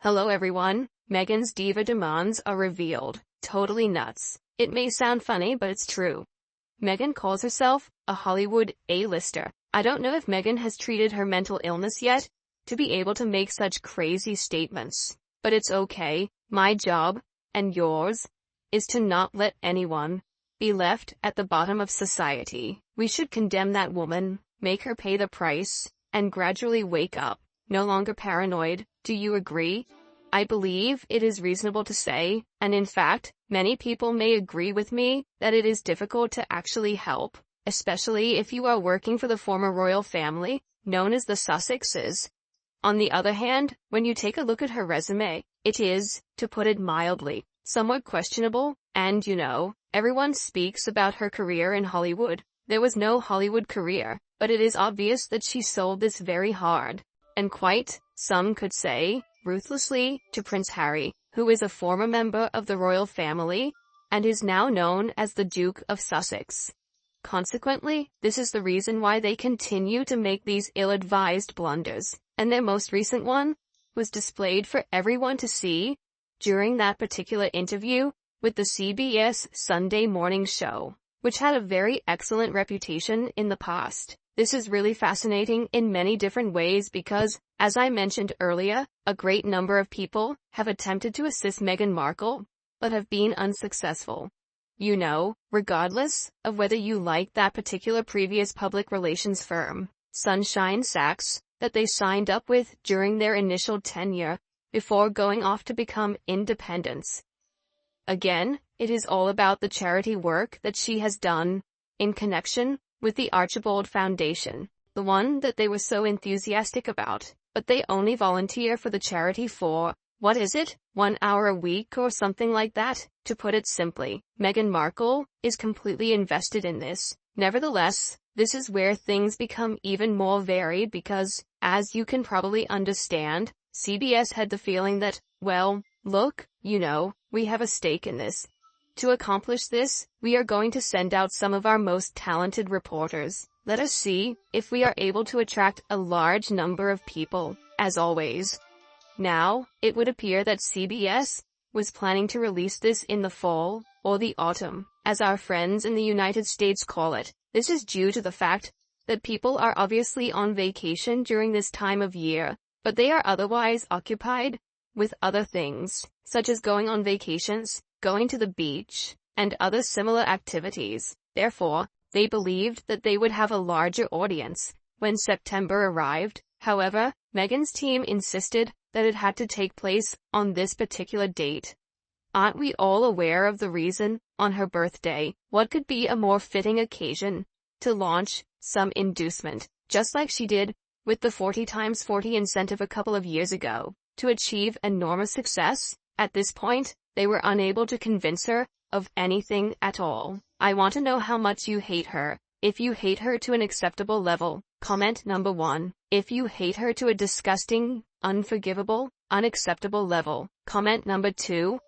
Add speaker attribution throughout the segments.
Speaker 1: Hello everyone, Meghan's Diva demands are revealed. Totally nuts. It may sound funny, but it's true. Meghan calls herself a Hollywood A-lister. I don't know if Meghan has treated her mental illness yet to be able to make such crazy statements. But it's okay. My job, and yours, is to not let anyone be left at the bottom of society. We should condemn that woman, make her pay the price, and gradually wake up. No longer paranoid. Do you agree? I believe it is reasonable to say, and in fact, many people may agree with me, that it is difficult to actually help, especially if you are working for the former royal family, known as the Sussexes. On the other hand, when you take a look at her resume, it is, to put it mildly, somewhat questionable, and everyone speaks about her career in Hollywood. There was no Hollywood career, but it is obvious that she sold this very hard, and quite, some could say, ruthlessly, to Prince Harry, who is a former member of the royal family, and is now known as the Duke of Sussex. Consequently, this is the reason why they continue to make these ill-advised blunders, and their most recent one was displayed for everyone to see during that particular interview with the CBS Sunday morning show, which had a very excellent reputation in the past. This is really fascinating in many different ways because, as I mentioned earlier, a great number of people have attempted to assist Meghan Markle, but have been unsuccessful. Regardless of whether you like that particular previous public relations firm, Sunshine Sachs, that they signed up with during their initial tenure before going off to become independents. Again, it is all about the charity work that she has done in connection with the Archibald Foundation, the one that they were so enthusiastic about, but they only volunteer for the charity for, 1 hour a week or something like that? To put it simply, Meghan Markle is completely invested in this. Nevertheless, this is where things become even more varied because, as you can probably understand, CBS had the feeling that, look, we have a stake in this. To accomplish this, we are going to send out some of our most talented reporters. Let us see if we are able to attract a large number of people, as always. Now, it would appear that CBS was planning to release this in the fall, or the autumn, as our friends in the United States call it. This is due to the fact that people are obviously on vacation during this time of year, but they are otherwise occupied with other things, such as going on vacations, going to the beach, and other similar activities. Therefore, they believed that they would have a larger audience when September arrived. However, Meghan's team insisted that it had to take place on this particular date. Aren't we all aware of the reason, on her birthday? What could be a more fitting occasion to launch some inducement, just like she did with the 40x40 incentive a couple of years ago, to achieve enormous success? At this point, they were unable to convince her of anything at all. I want to know how much you hate her. If you hate her to an acceptable level, comment number 1. If you hate her to a disgusting, unforgivable, unacceptable level, comment number 2.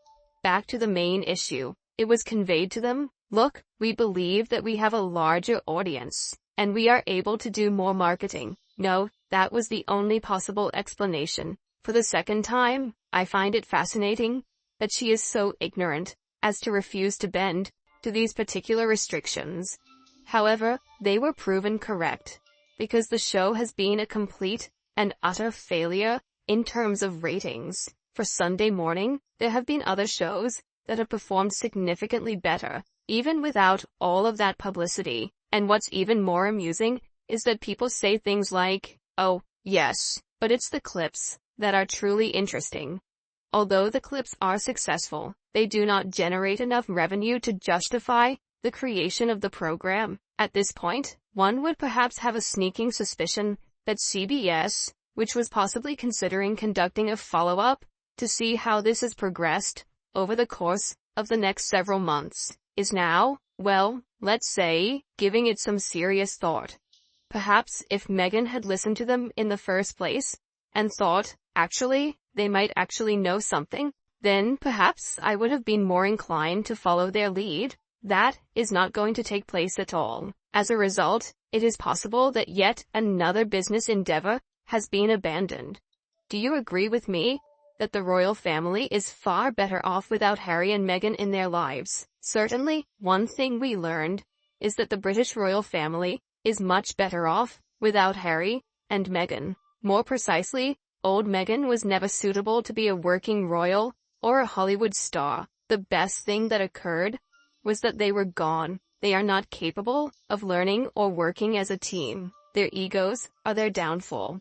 Speaker 1: Back to the main issue. It was conveyed to them, look, we believe that we have a larger audience, and we are able to do more marketing. No, that was the only possible explanation. For the second time, I find it fascinating that she is so ignorant as to refuse to bend to these particular restrictions. However, they were proven correct, because the show has been a complete and utter failure in terms of ratings. For Sunday morning, there have been other shows that have performed significantly better, even without all of that publicity. And what's even more amusing is that people say things like, oh, yes, but it's the clips that are truly interesting. Although the clips are successful, they do not generate enough revenue to justify the creation of the program. At this point, one would perhaps have a sneaking suspicion that CBS, which was possibly considering conducting a follow-up to see how this has progressed over the course of the next several months, is now, let's say, giving it some serious thought. Perhaps if Meghan had listened to them in the first place and thought, actually, they might actually know something, then perhaps I would have been more inclined to follow their lead. That is not going to take place at all. As a result, it is possible that yet another business endeavor has been abandoned. Do you agree with me? that the royal family is far better off without Harry and Meghan in their lives. Certainly, one thing we learned is that the British royal family is much better off without Harry and Meghan. More precisely, old Meghan was never suitable to be a working royal or a Hollywood star. The best thing that occurred was that they were gone. They are not capable of learning or working as a team. Their egos are their downfall.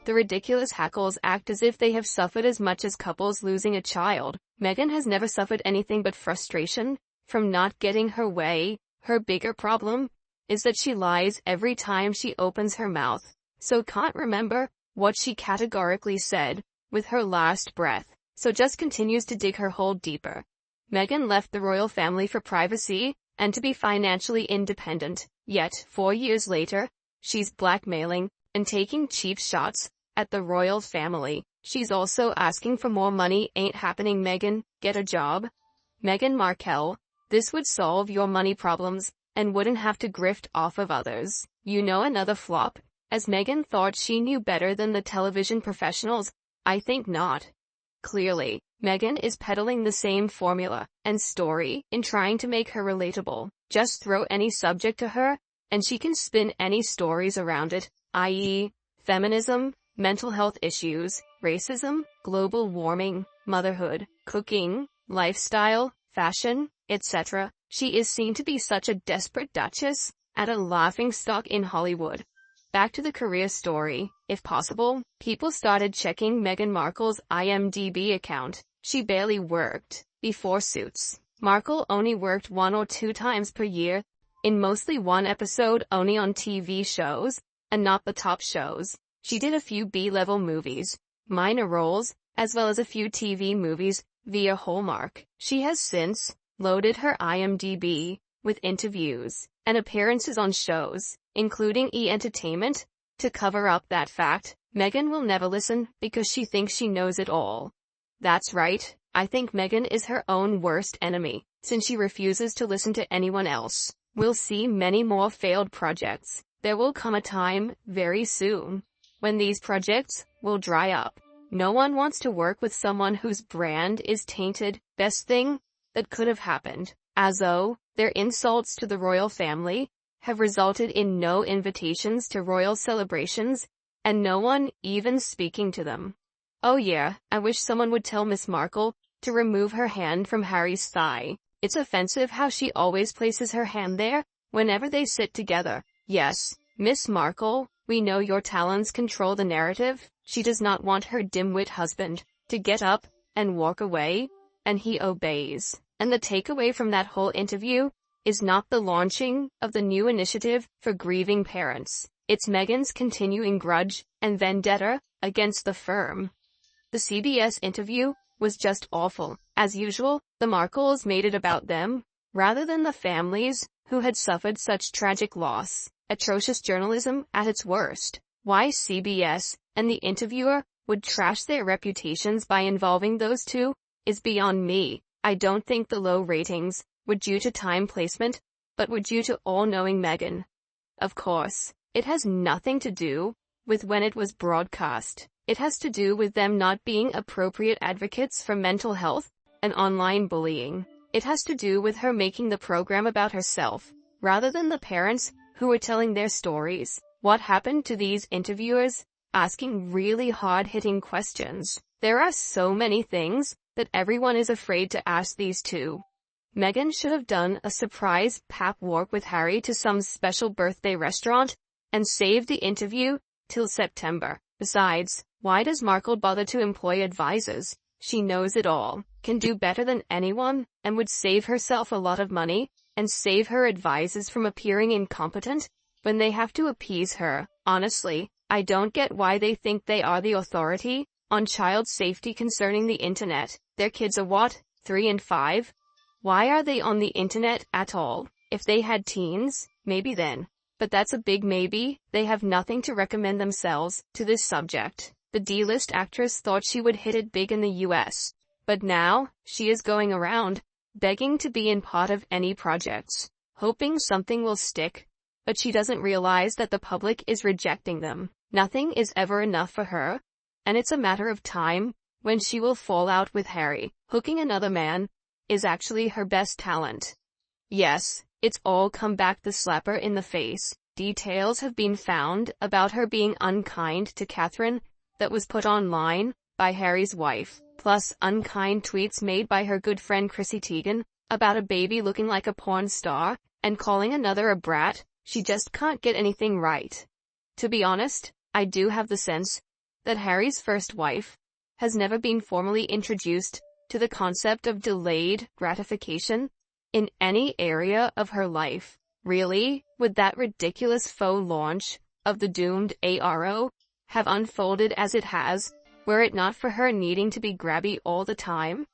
Speaker 1: The ridiculous hackles act as if they have suffered as much as couples losing a child. Meghan has never suffered anything but frustration from not getting her way. Her bigger problem is that she lies every time she opens her mouth, so can't remember what she categorically said with her last breath, so just continues to dig her hole deeper. Meghan left the royal family for privacy and to be financially independent, yet 4 years later, she's blackmailing and taking cheap shots at the royal family. She's also asking for more money. Ain't happening, Meghan. Get a job. Meghan Markle. This would solve your money problems and wouldn't have to grift off of others. You know, another flop, as Meghan thought she knew better than the television professionals. I think not. Clearly, Meghan is peddling the same formula and story in trying to make her relatable. Just throw any subject to her, and she can spin any stories around it, i.e., feminism, mental health issues, racism, global warming, motherhood, cooking, lifestyle, fashion, etc. She is seen to be such a desperate duchess and a laughingstock in Hollywood. Back to the career story. If possible, people started checking Meghan Markle's IMDb account. She barely worked before Suits. Markle only worked 1 or 2 times per year, in mostly one episode only on TV shows, and not the top shows. She did a few B-level movies, minor roles, as well as a few TV movies via Hallmark. She has since loaded her IMDb with interviews and appearances on shows, including E! Entertainment. To cover up that fact, Meghan will never listen because she thinks she knows it all. That's right, I think Meghan is her own worst enemy, since she refuses to listen to anyone else. We'll see many more failed projects. There will come a time, very soon, when these projects will dry up. No one wants to work with someone whose brand is tainted. Best thing that could have happened, as though their insults to the royal family have resulted in no invitations to royal celebrations, and no one even speaking to them. Oh yeah, I wish someone would tell Miss Markle to remove her hand from Harry's thigh. It's offensive how she always places her hand there whenever they sit together. Yes, Miss Markle, we know your talons control the narrative. She does not want her dimwit husband to get up and walk away, and he obeys. And the takeaway from that whole interview is not the launching of the new initiative for grieving parents. It's Meghan's continuing grudge and vendetta against the firm. The CBS interview was just awful. As usual, the Markles made it about them, rather than the families who had suffered such tragic loss. Atrocious journalism at its worst. Why CBS and the interviewer would trash their reputations by involving those two is beyond me. I don't think the low ratings were due to time placement, but were due to all-knowing Meghan. Of course, it has nothing to do with when it was broadcast. It has to do with them not being appropriate advocates for mental health and online bullying. It has to do with her making the program about herself, rather than the parents who were telling their stories. What happened to these interviewers? Asking really hard-hitting questions. There are so many things that everyone is afraid to ask these two. Meghan should have done a surprise pap walk with Harry to some special birthday restaurant and saved the interview till September. Besides, why does Markle bother to employ advisors? She knows it all, can do better than anyone, and would save herself a lot of money, and save her advisors from appearing incompetent when they have to appease her. Honestly, I don't get why they think they are the authority on child safety concerning the internet. Their kids are what, 3 and 5? Why are they on the internet at all? If they had teens, maybe then. But that's a big maybe. They have nothing to recommend themselves to this subject. The D-list actress thought she would hit it big in the US. But now, she is going around, begging to be in part of any projects, hoping something will stick. But she doesn't realize that the public is rejecting them. Nothing is ever enough for her, and it's a matter of time when she will fall out with Harry. Hooking another man is actually her best talent. Yes, it's all come back to slap her in the face. Details have been found about her being unkind to Catherine that was put online by Harry's wife, plus unkind tweets made by her good friend Chrissy Teigen about a baby looking like a porn star, and calling another a brat. She just can't get anything right. To be honest, I do have the sense that Harry's first wife has never been formally introduced to the concept of delayed gratification in any area of her life. Really, would that ridiculous faux launch of the doomed ARO have unfolded as it has, were it not for her needing to be grabby all the time?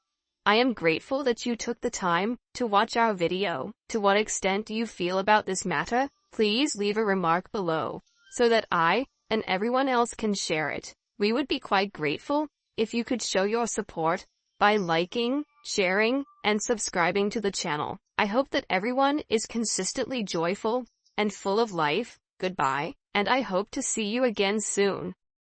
Speaker 1: I am grateful that you took the time to watch our video. To what extent do you feel about this matter? Please leave a remark below, so that I and everyone else can share it. We would be quite grateful if you could show your support by liking, sharing, and subscribing to the channel. I hope that everyone is consistently joyful and full of life. Goodbye, and I hope to see you again soon.